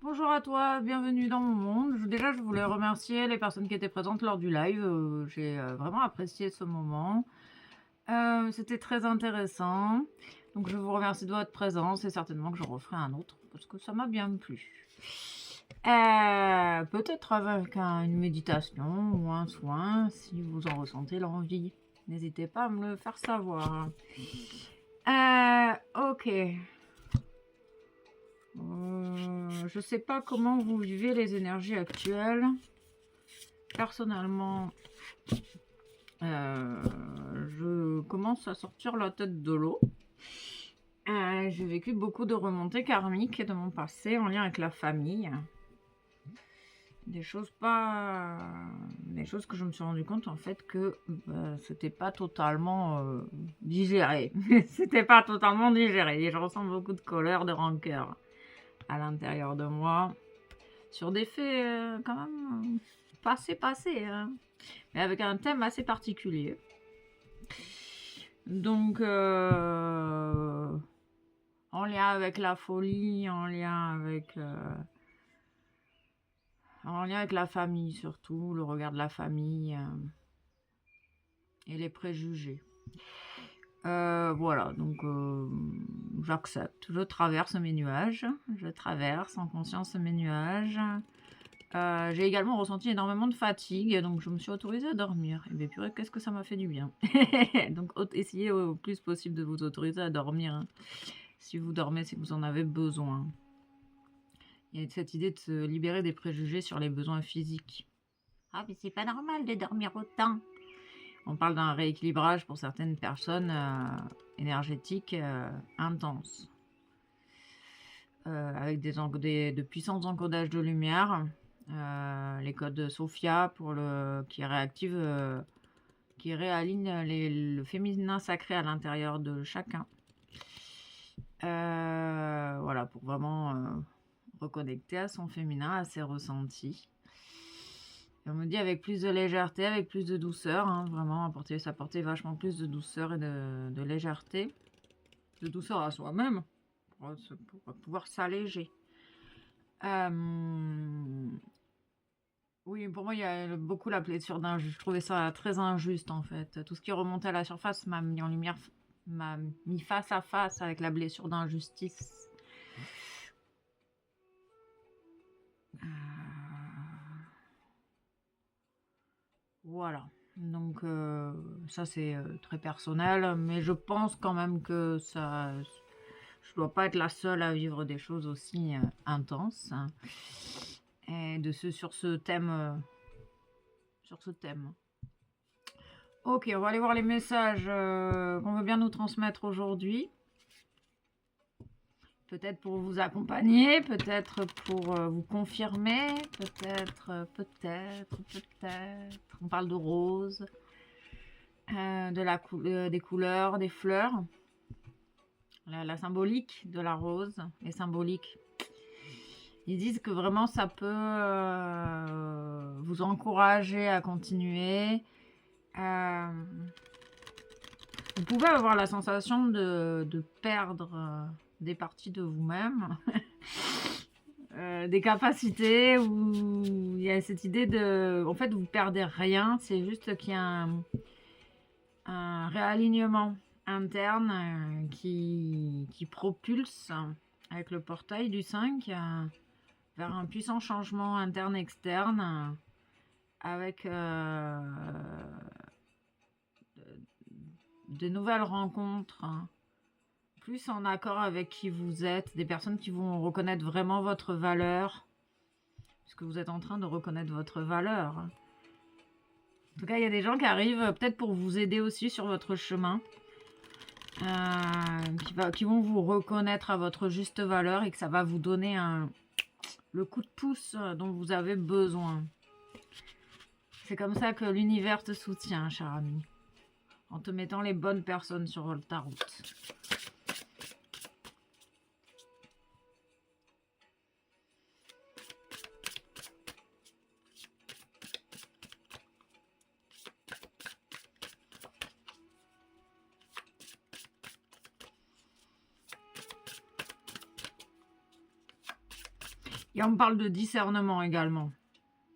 Bonjour à toi, bienvenue dans mon monde. Déjà, je voulais remercier les personnes qui étaient présentes lors du live. J'ai vraiment apprécié ce moment. C'était très intéressant. Donc, je vous remercie de votre présence et certainement que je referai un autre parce que ça m'a bien plu. Peut-être avec une méditation ou un soin si vous en ressentez l'envie. N'hésitez pas à me le faire savoir. Ok. Je sais pas comment vous vivez les énergies actuelles. Personnellement, je commence à sortir la tête de l'eau. J'ai vécu beaucoup de remontées karmiques de mon passé en lien avec la famille. Des choses que je me suis rendu compte en fait que c'était pas totalement digéré. C'était pas totalement digéré. Et je ressens beaucoup de colère, de rancœur à l'intérieur de moi sur des faits quand même passés, hein, mais avec un thème assez particulier. Donc, en lien avec la folie, en lien avec la famille surtout, le regard de la famille et les préjugés. Voilà, donc j'accepte. Je traverse mes nuages. Je traverse en conscience mes nuages. J'ai également ressenti énormément de fatigue, donc je me suis autorisée à dormir. Et bien purée, qu'est-ce que ça m'a fait du bien. Donc essayez au plus possible de vous autoriser à dormir. Hein. Si vous dormez, c'est que vous en avez besoin. Il y a cette idée de se libérer des préjugés sur les besoins physiques. Ah, mais c'est pas normal de dormir autant. On parle d'un rééquilibrage pour certaines personnes énergétiques intenses. Avec de puissants encodages de lumière. Les codes Sophia qui réactive, qui réaligne le féminin sacré à l'intérieur de chacun. Voilà, pour vraiment reconnecter à son féminin, à ses ressentis. Et on me dit avec plus de légèreté, avec plus de douceur, hein, vraiment s'apporter vachement plus de douceur et de légèreté, de douceur à soi-même, pour pouvoir s'alléger. Oui, pour moi, il y a beaucoup la blessure d'injuste. Je trouvais ça très injuste, en fait. Tout ce qui remontait à la surface m'a mis en lumière, m'a mis face à face avec la blessure d'injustice. Voilà. Donc, ça, c'est très personnel, mais je pense quand même que ça... Je dois pas être la seule à vivre des choses aussi intenses. Hein. Et sur ce thème... Ok, on va aller voir les messages qu'on veut bien nous transmettre aujourd'hui. Peut-être pour vous accompagner, peut-être pour vous confirmer, peut-être. On parle de rose, des couleurs, des fleurs. La symbolique de la rose est symbolique. Ils disent que vraiment ça peut vous encourager à continuer. Vous pouvez avoir la sensation de perdre des parties de vous-même, des capacités où il y a cette idée de... En fait, vous perdez rien, c'est juste qu'il y a un réalignement interne qui propulse avec le portail du 5 vers un puissant changement interne-externe avec de nouvelles rencontres, hein, plus en accord avec qui vous êtes, des personnes qui vont reconnaître vraiment votre valeur, puisque vous êtes en train de reconnaître votre valeur. En tout cas, il y a des gens qui arrivent peut-être pour vous aider aussi sur votre chemin, qui vont vous reconnaître à votre juste valeur et que ça va vous donner le coup de pouce dont vous avez besoin. C'est comme ça que l'univers te soutient, cher ami, en te mettant les bonnes personnes sur ta route. Et on me parle de discernement également,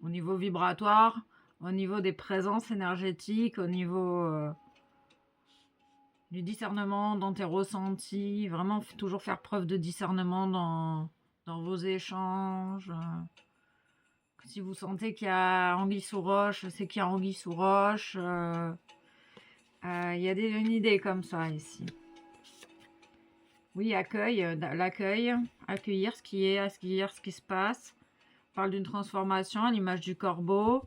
au niveau vibratoire, au niveau des présences énergétiques, au niveau du discernement dans tes ressentis. Vraiment, toujours faire preuve de discernement dans vos échanges. Si vous sentez qu'il y a anguille sous roche, c'est qu'il y a anguille sous roche. Il y a une idée comme ça ici. Oui, accueil, l'accueil, accueillir ce qui est, accueillir ce qui se passe. On parle d'une transformation à l'image du corbeau.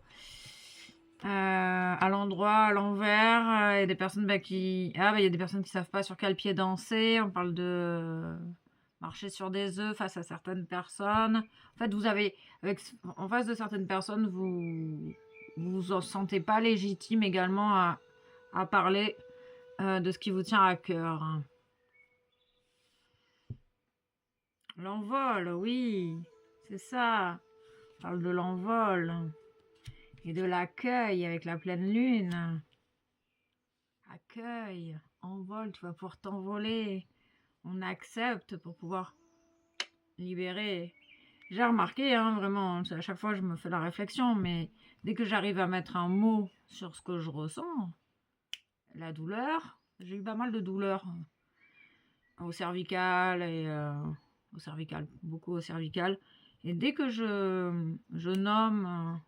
À l'endroit, à l'envers, il y a des personnes il y a des personnes qui savent pas sur quel pied danser. On parle de marcher sur des œufs face à certaines personnes. En fait, vous avez, en face de certaines personnes, vous vous sentez pas légitime également à parler de ce qui vous tient à cœur. L'envol, oui, c'est ça. On parle de l'envol et de l'accueil avec la pleine lune. Accueil, envol, tu vas pouvoir t'envoler. On accepte pour pouvoir libérer. J'ai remarqué, hein, vraiment, à chaque fois je me fais la réflexion, mais dès que j'arrive à mettre un mot sur ce que je ressens, la douleur, j'ai eu pas mal de douleurs au cervical et au cervical, beaucoup au cervical. Et dès que je nomme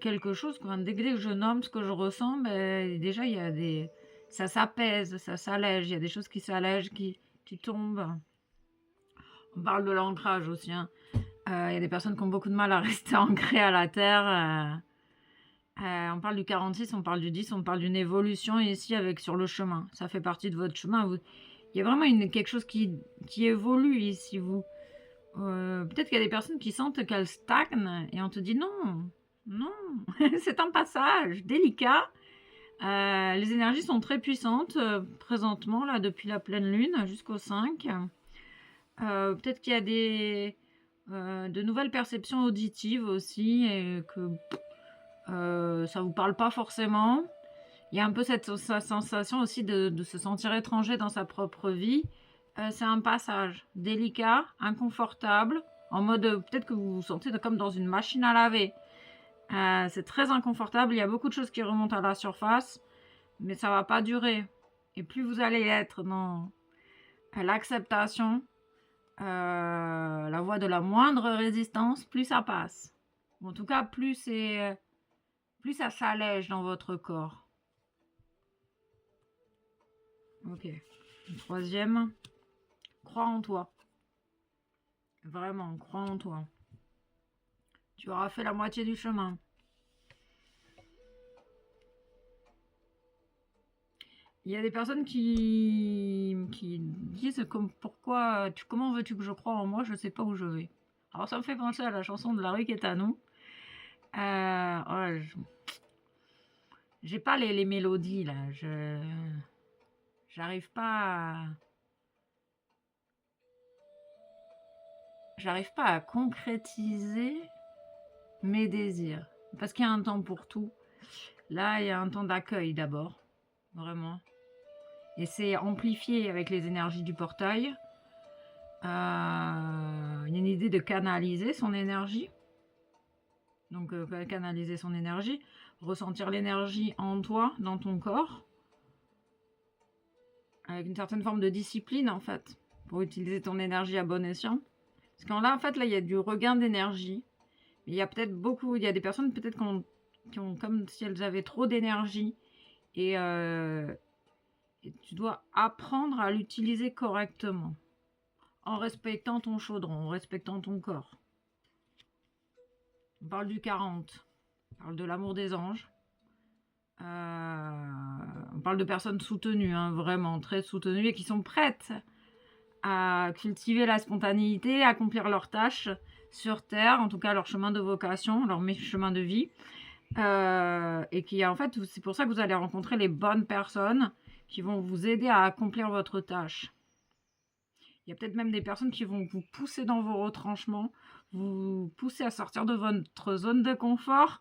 quelque chose, quoi, dès que je nomme ce que je ressens, ben, déjà il y a ça s'apaise, ça s'allège, il y a des choses qui s'allègent, qui tombent. On parle de l'ancrage aussi, hein. Il y a des personnes qui ont beaucoup de mal à rester ancrées à la terre. On parle du 46, on parle du 10, on parle d'une évolution ici sur le chemin. Ça fait partie de votre chemin. Il y a vraiment quelque chose qui évolue ici. Peut-être qu'il y a des personnes qui sentent qu'elles stagnent et on te dit non, non, c'est un passage délicat. Les énergies sont très puissantes présentement, là, depuis la pleine lune jusqu'au 5. Peut-être qu'il y a de nouvelles perceptions auditives aussi et que ça vous parle pas forcément. Il y a un peu cette sensation aussi de se sentir étranger dans sa propre vie. C'est un passage délicat, inconfortable, en mode peut-être que vous vous sentez comme dans une machine à laver. C'est très inconfortable, il y a beaucoup de choses qui remontent à la surface, mais ça va pas durer. Et plus vous allez être dans l'acceptation, la voie de la moindre résistance, plus ça passe. En tout cas, plus ça s'allège dans votre corps. Ok. Le troisième, crois en toi. Vraiment, crois en toi. Tu auras fait la moitié du chemin. Il y a des personnes qui disent comment veux-tu que je croie en moi, je sais pas où je vais. Alors ça me fait penser à la chanson de La rue qui est à nous. Ouais, j'ai pas les mélodies là, j'arrive pas à concrétiser mes désirs. Parce qu'il y a un temps pour tout. Là, il y a un temps d'accueil d'abord, vraiment. Et c'est amplifié avec les énergies du portail. Il y a une idée de canaliser son énergie. Donc, canaliser son énergie, ressentir l'énergie en toi, dans ton corps, avec une certaine forme de discipline, en fait, pour utiliser ton énergie à bon escient. Parce qu'en là, en fait, là, il y a du regain d'énergie. Il y a peut-être il y a des personnes peut-être qui ont comme si elles avaient trop d'énergie. Et tu dois apprendre à l'utiliser correctement. En respectant ton chaudron, en respectant ton corps. On parle du 40. On parle de l'amour des anges. On parle de personnes soutenues, hein, vraiment très soutenues et qui sont prêtes à cultiver la spontanéité, à accomplir leurs tâches sur Terre, en tout cas leur chemin de vocation, leur chemin de vie. Et qui en fait, c'est pour ça que vous allez rencontrer les bonnes personnes qui vont vous aider à accomplir votre tâche. Il y a peut-être même des personnes qui vont vous pousser dans vos retranchements, vous pousser à sortir de votre zone de confort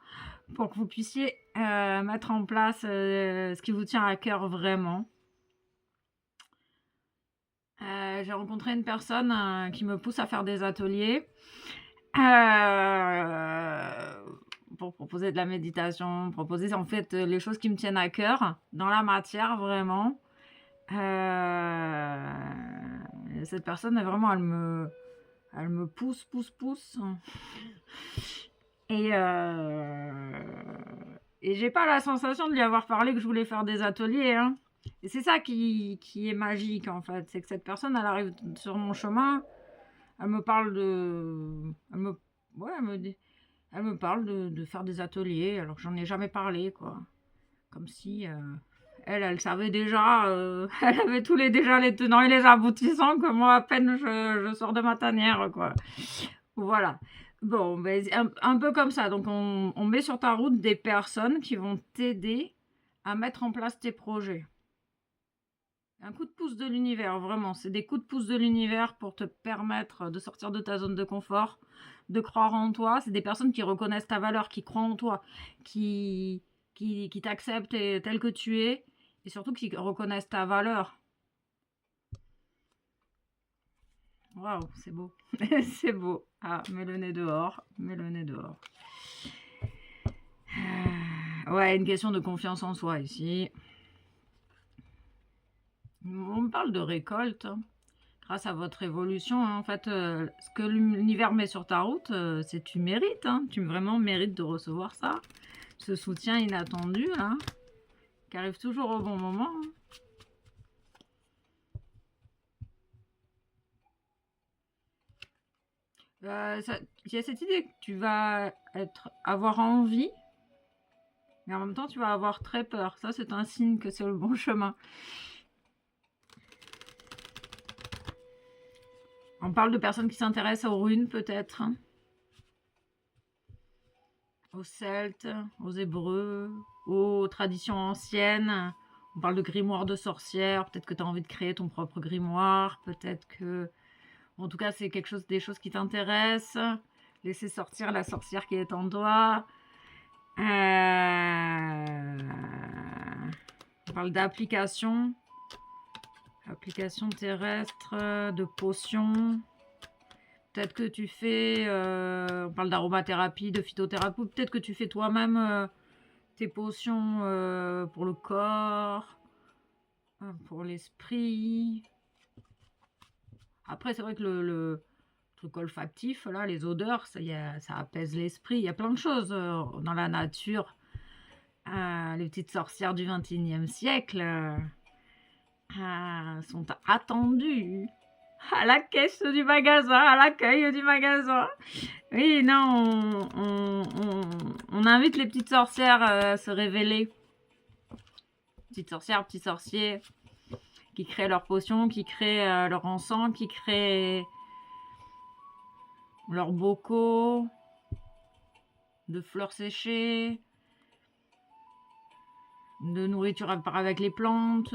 pour que vous puissiez mettre en place ce qui vous tient à cœur vraiment. J'ai rencontré une personne, qui me pousse à faire des ateliers, pour proposer de la méditation, proposer en fait, les choses qui me tiennent à cœur, dans la matière vraiment. Cette personne, vraiment, elle me pousse, pousse, pousse. Et j'ai pas la sensation de lui avoir parlé que je voulais faire des ateliers, hein. Et c'est ça qui est magique, en fait. C'est que cette personne, elle arrive sur mon chemin, elle me parle de... Ouais, elle me parle de faire des ateliers, alors que j'en ai jamais parlé, quoi. Comme si elle savait déjà, elle avait déjà les tenants et les aboutissants, que moi, à peine je sors de ma tanière, quoi. Voilà. Bon, ben, un peu comme ça. Donc, on met sur ta route des personnes qui vont t'aider à mettre en place tes projets. Un coup de pouce de l'univers, vraiment. C'est des coups de pouce de l'univers pour te permettre de sortir de ta zone de confort, de croire en toi. C'est des personnes qui reconnaissent ta valeur, qui croient en toi, qui t'acceptent tel que tu es, et surtout qui reconnaissent ta valeur. Waouh, c'est beau. C'est beau. Ah, mets le nez dehors. Mets le nez dehors. Ouais, une question de confiance en soi ici. On me parle de récolte. Grâce à votre évolution, hein, en fait, ce que l'univers met sur ta route, c'est tu mérites. Hein, tu vraiment mérites de recevoir ça. Ce soutien inattendu, là, qui arrive toujours au bon moment. Hein. Il y a cette idée que tu vas avoir envie, mais en même temps, tu vas avoir très peur. Ça, c'est un signe que c'est le bon chemin. On parle de personnes qui s'intéressent aux runes, peut-être. Hein. Aux Celtes, aux Hébreux, aux traditions anciennes. On parle de grimoire de sorcière. Peut-être que tu as envie de créer ton propre grimoire. Peut-être que... En tout cas, c'est des choses qui t'intéressent. Laisser sortir la sorcière qui est en toi. On parle d'applications. Applications terrestres, de potions. Peut-être que tu fais... on parle d'aromathérapie, de phytothérapie. Peut-être que tu fais toi-même tes potions pour le corps, pour l'esprit. Après, c'est vrai que le truc olfactif, là, les odeurs, ça apaise l'esprit. Il y a plein de choses dans la nature. Les petites sorcières du XXIe siècle sont attendues à la caisse du magasin, à l'accueil du magasin. Oui, non, on invite les petites sorcières à se révéler. Petites sorcières, petits sorciers, qui créent leurs potions, qui créent leur encens, qui créent leurs bocaux de fleurs séchées, de nourriture à part avec les plantes.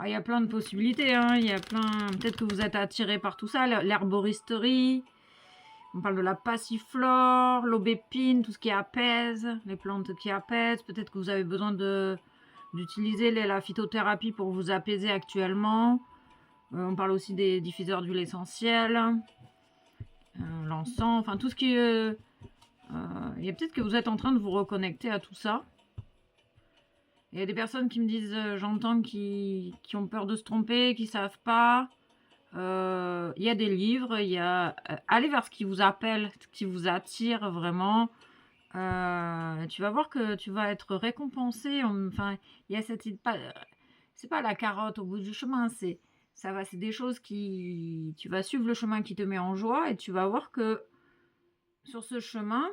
Il y a plein de possibilités, hein. Il y a plein... Peut-être que vous êtes attiré par tout ça, l'herboristerie. On parle de la passiflore, l'aubépine, tout ce qui apaise, les plantes qui apaisent. Peut-être que vous avez besoin d'utiliser la phytothérapie pour vous apaiser actuellement. On parle aussi des diffuseurs d'huile essentielle, l'encens, enfin tout ce qui... il y a peut-être que vous êtes en train de vous reconnecter à tout ça. Il y a des personnes qui me disent, j'entends, qui ont peur de se tromper, qui ne savent pas. Il y a des livres, allez vers ce qui vous appelle, ce qui vous attire vraiment. Tu vas voir que tu vas être récompensé. Enfin, il y a cette idée, c'est pas la carotte au bout du chemin, c'est des choses qui... Tu vas suivre le chemin qui te met en joie et tu vas voir que sur ce chemin,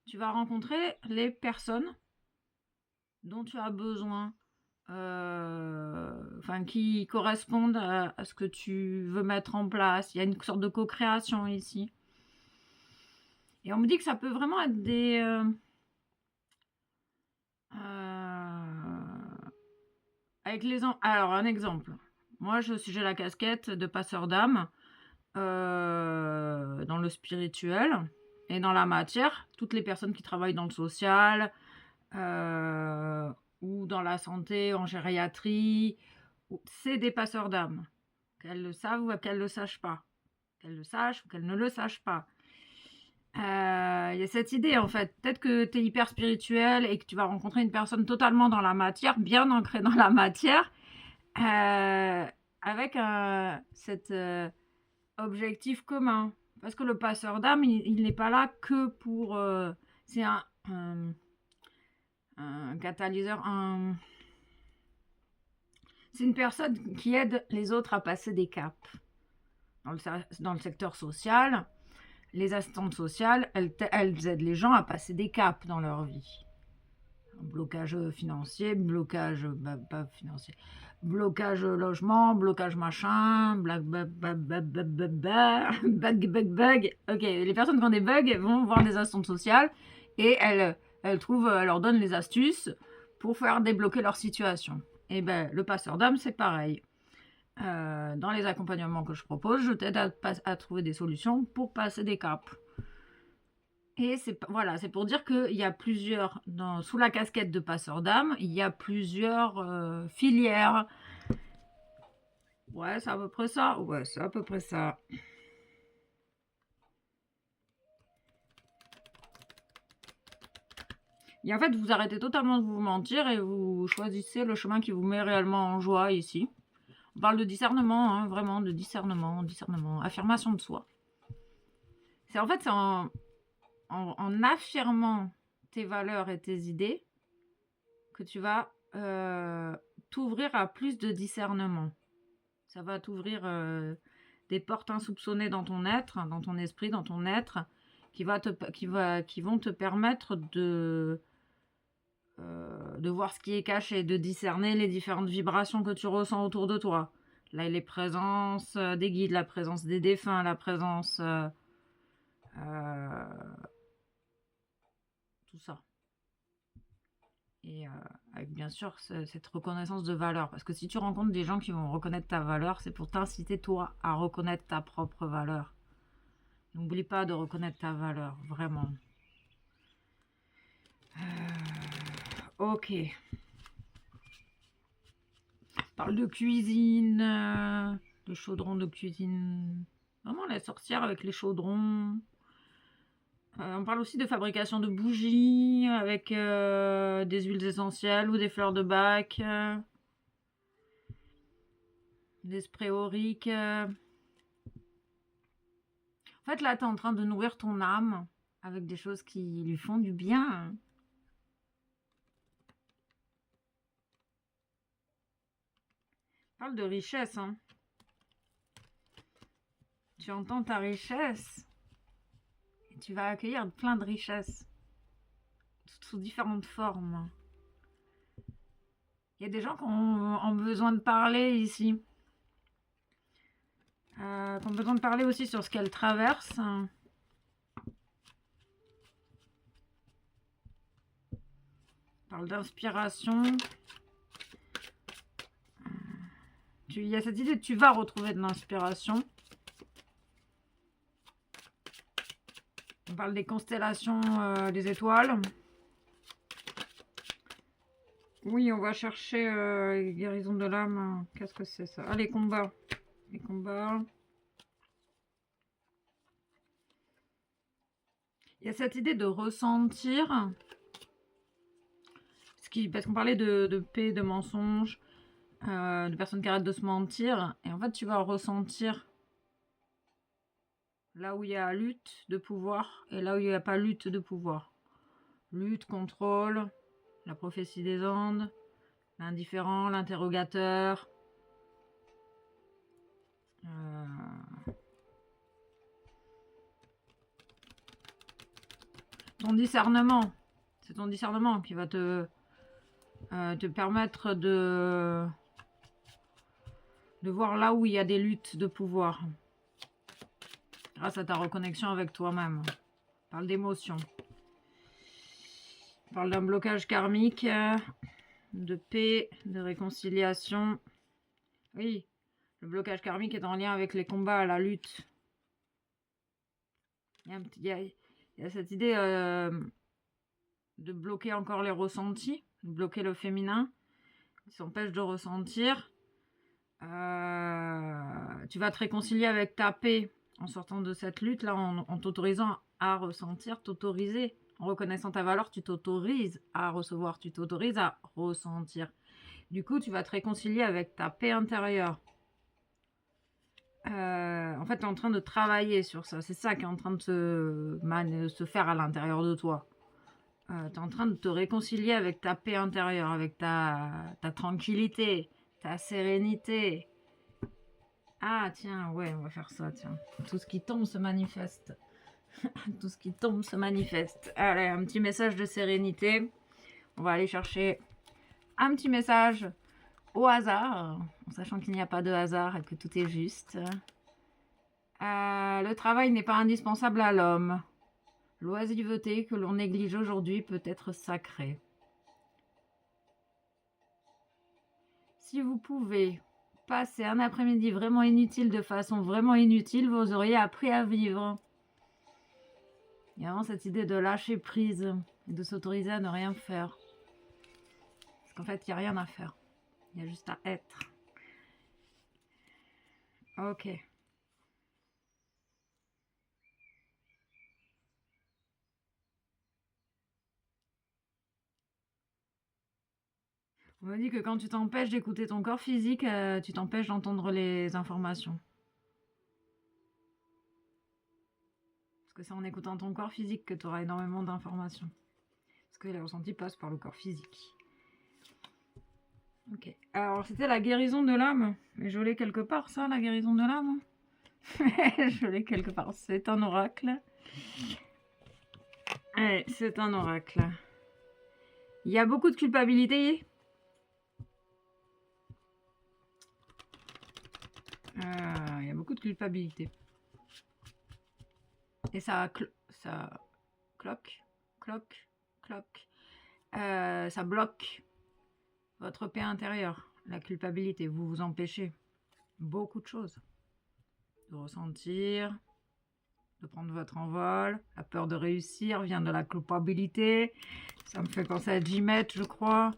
tu vas rencontrer les personnes dont tu as besoin, qui correspondent à ce que tu veux mettre en place. Il y a une sorte de co-création ici. Et on me dit que ça peut vraiment être des... Alors, un exemple. Moi, j'ai la casquette de passeur d'âme dans le spirituel et dans la matière. Toutes les personnes qui travaillent dans le social ou dans la santé, en gériatrie c'est des passeurs d'âme. Qu'elles le savent ou qu'elles ne le sachent pas. Qu'elles le sachent ou qu'elles ne le sachent pas. Il y a cette idée en fait, peut-être que tu es hyper spirituel et que tu vas rencontrer une personne totalement dans la matière, bien ancrée dans la matière, avec cet objectif commun. Parce que le passeur d'âme, il n'est pas là que pour... c'est un catalyseur, c'est une personne qui aide les autres à passer des caps. Dans le secteur social, les assistantes sociales, elles aident les gens à passer des caps dans leur vie. Un blocage financier, blocage pas financier, blocage logement, blocage machin, bug. Ok, les personnes qui ont des bugs vont voir des assistantes sociales et elles leur donnent les astuces pour faire débloquer leur situation. Et ben le passeur d'âme, c'est pareil. Dans les accompagnements que je propose, je t'aide à trouver des solutions pour passer des caps. Et c'est pour dire qu'il y a plusieurs, sous la casquette de passeur d'âme, il y a plusieurs filières. Ouais, c'est à peu près ça. Ouais, c'est à peu près ça. Et en fait, vous arrêtez totalement de vous mentir et vous choisissez le chemin qui vous met réellement en joie ici. On parle de discernement, hein, vraiment de discernement, affirmation de soi. C'est en affirmant tes valeurs et tes idées que tu vas t'ouvrir à plus de discernement. Ça va t'ouvrir des portes insoupçonnées dans ton être, dans ton esprit, dans ton être, qui vont te permettre de voir ce qui est caché, de discerner les différentes vibrations que tu ressens autour de toi. Là, les présences des guides, la présence des défunts, la présence... tout ça. Et avec bien sûr cette reconnaissance de valeur. Parce que si tu rencontres des gens qui vont reconnaître ta valeur, c'est pour t'inciter toi à reconnaître ta propre valeur. N'oublie pas de reconnaître ta valeur, vraiment. Ok. On parle de cuisine, de chaudron de cuisine. Vraiment la sorcière avec les chaudrons. On parle aussi de fabrication de bougies avec des huiles essentielles ou des fleurs de bac. Des sprays auriques. En fait, là, tu es en train de nourrir ton âme avec des choses qui lui font du bien. On parle de richesse, hein. Tu entends ta richesse et tu vas accueillir plein de richesses sous différentes formes. Il y a des gens qui ont besoin de parler ici. Qui ont besoin de parler aussi sur ce qu'elles traversent. On parle d'inspiration. Il y a cette idée que tu vas retrouver de l'inspiration. On parle des constellations, des étoiles. Oui, on va chercher guérison de l'âme. Qu'est-ce que c'est ça? Ah, les combats. Les combats. Il y a cette idée de ressentir. Parce qu'on parlait de paix, de mensonges, de personnes qui arrêtent de se mentir. Et en fait, tu vas ressentir là où il y a lutte de pouvoir et là où il n'y a pas lutte de pouvoir. Lutte, contrôle, la prophétie des Andes, l'indifférent, l'interrogateur. Ton discernement. C'est ton discernement qui va te permettre de voir là où il y a des luttes de pouvoir. Grâce à ta reconnexion avec toi-même. On parle d'émotion. On parle d'un blocage karmique, de paix, de réconciliation. Oui, le blocage karmique est en lien avec les combats, la lutte. Il y a cette idée de bloquer encore les ressentis, de bloquer le féminin, qui s'empêche de ressentir. Tu vas te réconcilier avec ta paix en sortant de cette lutte là, en t'autorisant à ressentir, t'autoriser. En reconnaissant ta valeur, tu t'autorises à recevoir, tu t'autorises à ressentir. Du coup, tu vas te réconcilier avec ta paix intérieure. En fait, tu es en train de travailler sur ça. C'est ça qui est en train de se faire à l'intérieur de toi. Tu es en train de te réconcilier avec ta paix intérieure, avec ta tranquillité, ta sérénité. Ah, tiens, ouais, on va faire ça, tiens. Tout ce qui tombe se manifeste. Tout ce qui tombe se manifeste. Allez, un petit message de sérénité. On va aller chercher un petit message au hasard, en sachant qu'il n'y a pas de hasard et que tout est juste. Le travail n'est pas indispensable à l'homme. L'oisiveté que l'on néglige aujourd'hui peut être sacrée. Si vous pouvez passer un après-midi vraiment inutile de façon vraiment inutile, vous auriez appris à vivre. Il y a vraiment cette idée de lâcher prise et de s'autoriser à ne rien faire. Parce qu'en fait, il n'y a rien à faire. Il y a juste à être. Ok. On me dit que quand tu t'empêches d'écouter ton corps physique, tu t'empêches d'entendre les informations. Parce que c'est en écoutant ton corps physique que tu auras énormément d'informations. Parce que les ressentis passent par le corps physique. Ok. Alors, c'était la guérison de l'âme. Mais je l'ai quelque part, ça, la guérison de l'âme. Je l'ai quelque part. C'est un oracle. Ouais, c'est un oracle. Il y a beaucoup de culpabilité. Il y a beaucoup de culpabilité. Et ça cloque. Ça bloque votre paix intérieure. La culpabilité, vous vous empêchez beaucoup de choses. De ressentir, de prendre votre envol. La peur de réussir vient de la culpabilité. Ça me fait penser à Jimet, je crois.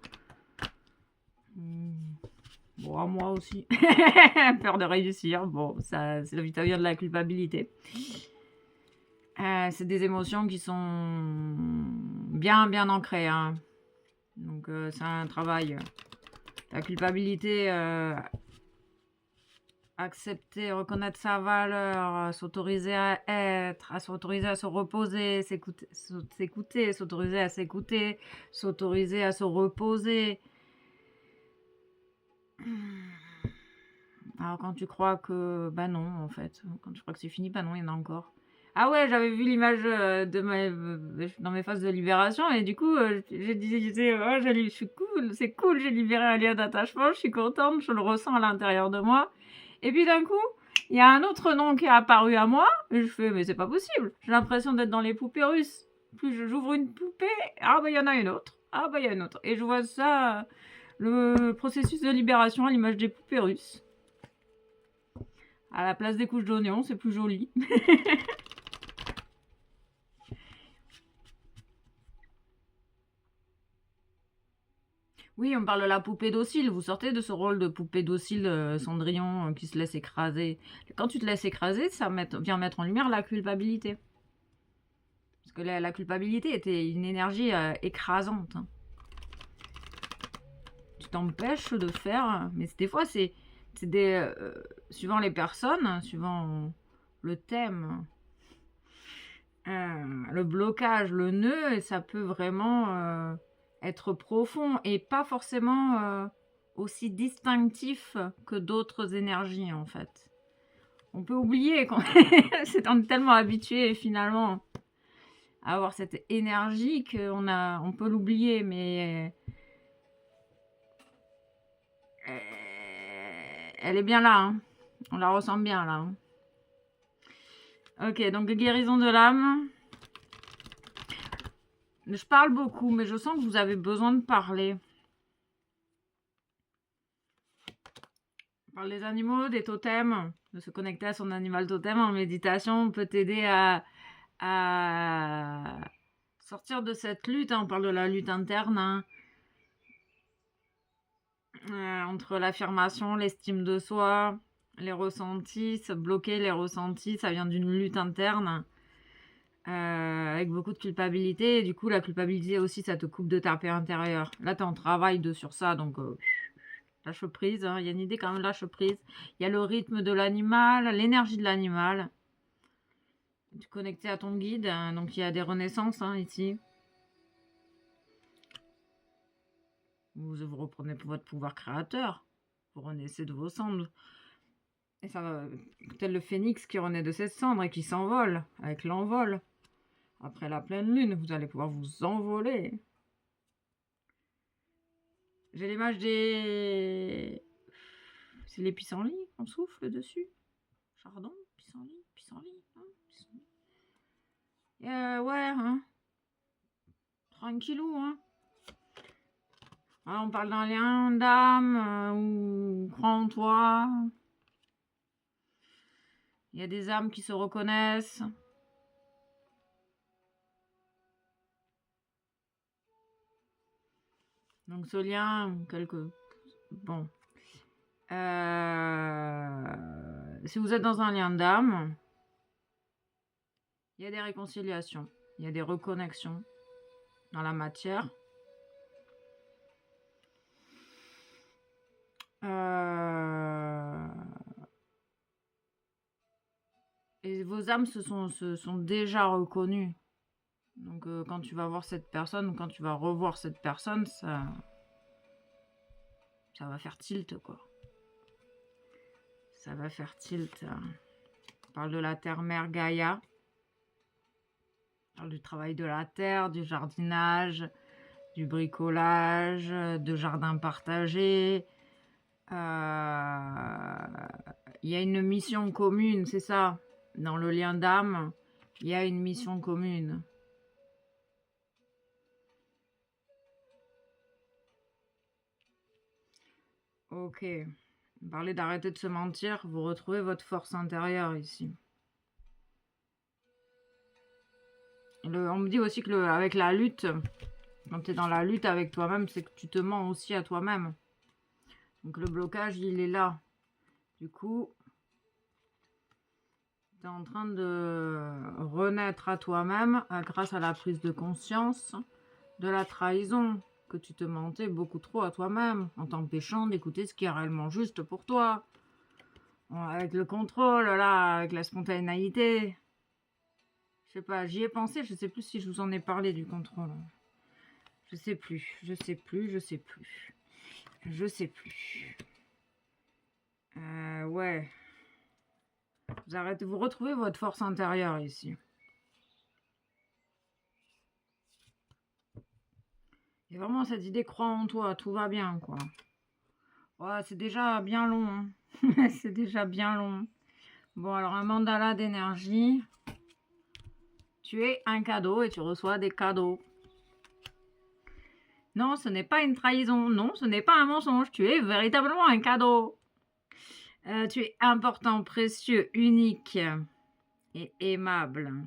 Bon, à moi aussi. Peur de réussir. Bon, ça, c'est ça vient de la culpabilité. C'est des émotions qui sont bien ancrées. Hein. Donc, c'est un travail. La culpabilité, accepter, reconnaître sa valeur, s'autoriser à être, à s'autoriser à se reposer, s'écouter, s'autoriser à s'écouter, s'autoriser à se reposer. Alors quand tu crois que, bah non en fait, quand tu crois que c'est fini, bah non, il y en a encore. Ah ouais, j'avais vu l'image dans mes phases de libération et du coup, je disais, oh, je suis cool, c'est cool, j'ai libéré un lien d'attachement, je suis contente, je le ressens à l'intérieur de moi. Et puis d'un coup, il y a un autre nom qui est apparu à moi et je fais, mais c'est pas possible, j'ai l'impression d'être dans les poupées russes. Plus j'ouvre une poupée, ah bah il y en a une autre, ah bah il y a une autre. Et je vois ça, le processus de libération à l'image des poupées russes. À la place des couches d'oignons, c'est plus joli. Oui, on parle de la poupée docile. Vous sortez de ce rôle de poupée docile, Cendrillon, qui se laisse écraser. Quand tu te laisses écraser, ça vient mettre en lumière la culpabilité. Parce que la culpabilité était une énergie écrasante. Hein. Tu t'empêches de faire... Mais des fois, c'est des... suivant les personnes, suivant le thème, le blocage, le nœud, et ça peut vraiment... être profond et pas forcément aussi distinctif que d'autres énergies en fait. On peut oublier qu'on c'est tellement habitué finalement à avoir cette énergie on peut l'oublier, mais elle est bien là, hein. On la ressent bien là. Hein. Ok, donc guérison de l'âme. Je parle beaucoup, mais je sens que vous avez besoin de parler. On parle des animaux, des totems, de se connecter à son animal totem en méditation peut t'aider à sortir de cette lutte. Hein. On parle de la lutte interne. Hein. Entre l'affirmation, l'estime de soi, les ressentis, se bloquer les ressentis, ça vient d'une lutte interne avec beaucoup de culpabilité. Et du coup, la culpabilité aussi, ça te coupe de ta paix intérieure. Là, tu es en travail sur ça, donc lâche prise. Hein. Il y a une idée quand même, lâche prise. Il y a le rythme de l'animal, l'énergie de l'animal. Tu es connecté à ton guide, hein, donc il y a des renaissances ici. Vous reprenez votre pouvoir créateur. Vous renaissez de vos cendres. Et ça va, tel le phénix qui renaît de ses cendres et qui s'envole avec l'envol. Après la pleine lune, vous allez pouvoir vous envoler. J'ai l'image des... C'est les pissenlits qu'on souffle dessus. Chardon, pissenlit, hein, pissenlit. Ouais, hein. Tranquillou, hein. Alors, on parle d'un lien d'âme ou crois en toi. Il y a des âmes qui se reconnaissent. Donc ce lien, bon. Si vous êtes dans un lien d'âme, il y a des réconciliations, il y a des reconnexions dans la matière. Et vos âmes se sont déjà reconnues. Donc quand tu vas voir cette personne ou quand tu vas revoir cette personne, ça va faire tilt, quoi. Ça va faire tilt. On parle de la terre-mère Gaïa. On parle du travail de la terre, du jardinage, du bricolage, de jardin partagé. Il y a une mission commune, c'est ça. Dans le lien d'âme, il y a une mission commune. Ok. Parlez d'arrêter de se mentir, vous retrouvez votre force intérieure ici. On me dit aussi que avec la lutte, quand tu es dans la lutte avec toi-même, c'est que tu te mens aussi à toi-même. Donc le blocage, il est là. Du coup, tu es en train de renaître à toi-même grâce à la prise de conscience de la trahison, que tu te mentais beaucoup trop à toi-même, en t'empêchant d'écouter ce qui est réellement juste pour toi. Avec le contrôle, là, avec la spontanéité. Je sais pas, j'y ai pensé, je sais plus si je vous en ai parlé du contrôle. Je sais plus. Ouais. Vous retrouvez votre force intérieure ici. Et vraiment cette idée, crois en toi, tout va bien, quoi. Ouais, c'est déjà bien long. Hein. C'est déjà bien long. Bon, alors un mandala d'énergie. Tu es un cadeau et tu reçois des cadeaux. Non, ce n'est pas une trahison. Non, ce n'est pas un mensonge. Tu es véritablement un cadeau. Tu es important, précieux, unique et aimable.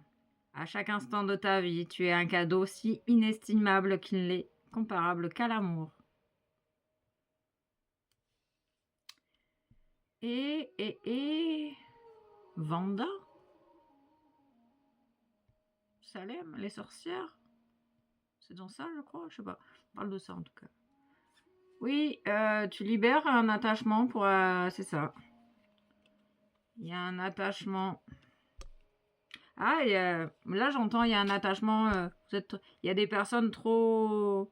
À chaque instant de ta vie, tu es un cadeau si inestimable qu'il n'est comparable qu'à l'amour. Et Vanda, Salem, les sorcières. C'est dans ça, je crois. Je sais pas. On parle de ça en tout cas. Oui, tu libères un attachement pour... c'est ça. Il y a un attachement. Ah, là j'entends, il y a un attachement. Il y a des personnes trop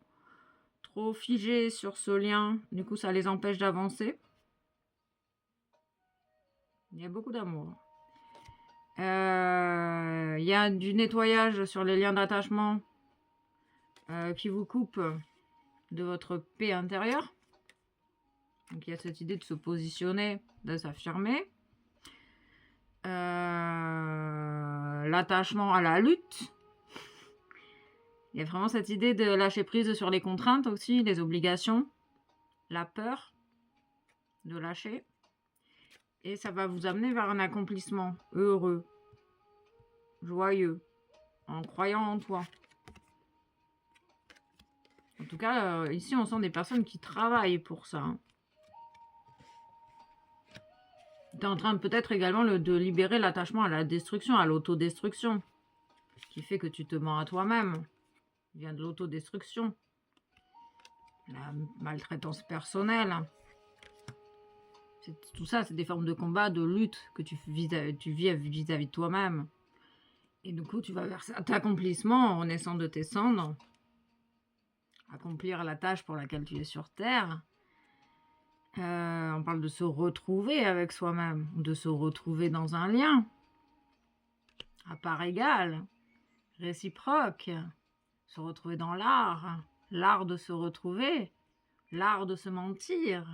figées sur ce lien. Du coup, ça les empêche d'avancer. Il y a beaucoup d'amour. Il y a du nettoyage sur les liens d'attachement qui vous coupe de votre paix intérieure. Donc il y a cette idée de se positionner, de s'affirmer. L'attachement à la lutte. Il y a vraiment cette idée de lâcher prise sur les contraintes aussi, les obligations, la peur de lâcher. Et ça va vous amener vers un accomplissement heureux, joyeux, en croyant en toi. En tout cas, ici, on sent des personnes qui travaillent pour ça. Hein. Tu es en train de peut-être également de libérer l'attachement à la destruction, à l'autodestruction. Ce qui fait que tu te mens à toi-même. Il vient de l'autodestruction. La maltraitance personnelle. Tout ça, c'est des formes de combat, de lutte que tu vis vis-à-vis de toi-même. Et du coup, tu vas vers cet accomplissement en naissant de tes cendres. Accomplir la tâche pour laquelle tu es sur Terre. On parle de se retrouver avec soi-même, de se retrouver dans un lien, à part égale, réciproque, se retrouver dans l'art de se retrouver, l'art de se mentir,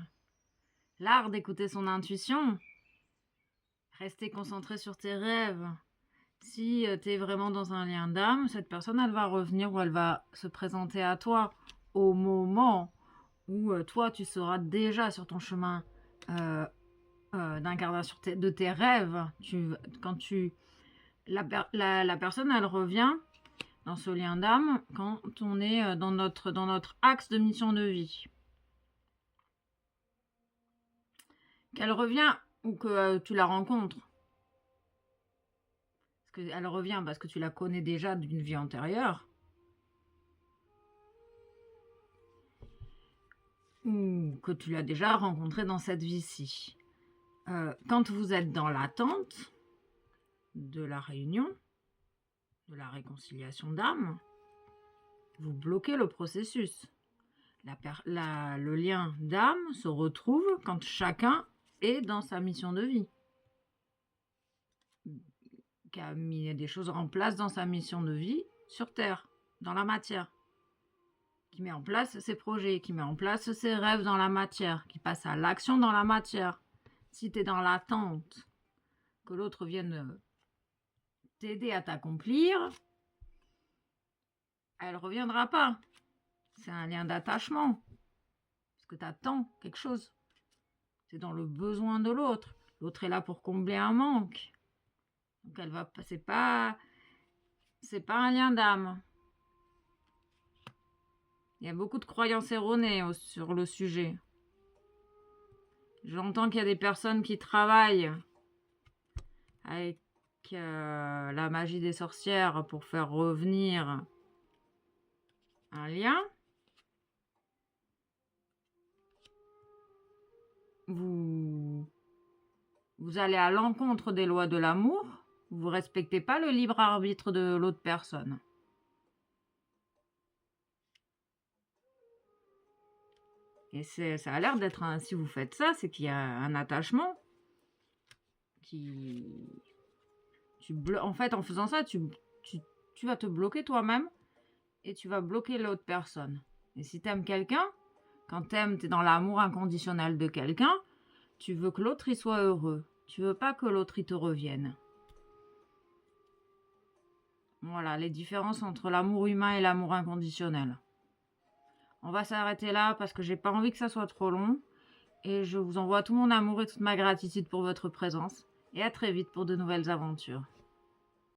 l'art d'écouter son intuition, rester concentré sur tes rêves. Si tu es vraiment dans un lien d'âme, cette personne, elle va revenir ou elle va se présenter à toi au moment où toi, tu seras déjà sur ton chemin d'incarnation de tes rêves. La personne, elle revient dans ce lien d'âme quand on est dans notre axe de mission de vie. Qu'elle revient ou que tu la rencontres. Parce qu'elle revient parce que tu la connais déjà d'une vie antérieure. Ou que tu l'as déjà rencontrée dans cette vie-ci. Quand vous êtes dans l'attente de la réunion, de la réconciliation d'âme, vous bloquez le processus. Le lien d'âme se retrouve quand chacun est dans sa mission de vie, qui a mis des choses en place dans sa mission de vie sur Terre, dans la matière, qui met en place ses projets, qui met en place ses rêves dans la matière, qui passe à l'action dans la matière. Si tu es dans l'attente que l'autre vienne t'aider à t'accomplir, elle ne reviendra pas. C'est un lien d'attachement. Parce que tu attends quelque chose. C'est dans le besoin de l'autre. L'autre est là pour combler un manque. Donc c'est pas un lien d'âme. Il y a beaucoup de croyances erronées sur le sujet. J'entends qu'il y a des personnes qui travaillent avec la magie des sorcières pour faire revenir un lien. Vous allez à l'encontre des lois de l'amour. Vous ne respectez pas le libre arbitre de l'autre personne. Et ça a l'air d'être si vous faites ça, c'est qu'il y a un attachement en fait, en faisant ça, tu vas te bloquer toi-même et tu vas bloquer l'autre personne. Et si tu aimes quelqu'un, quand tu es dans l'amour inconditionnel de quelqu'un, tu veux que l'autre il soit heureux. Tu veux pas que l'autre il te revienne. Voilà, les différences entre l'amour humain et l'amour inconditionnel. On va s'arrêter là parce que j'ai pas envie que ça soit trop long. Et je vous envoie tout mon amour et toute ma gratitude pour votre présence. Et à très vite pour de nouvelles aventures.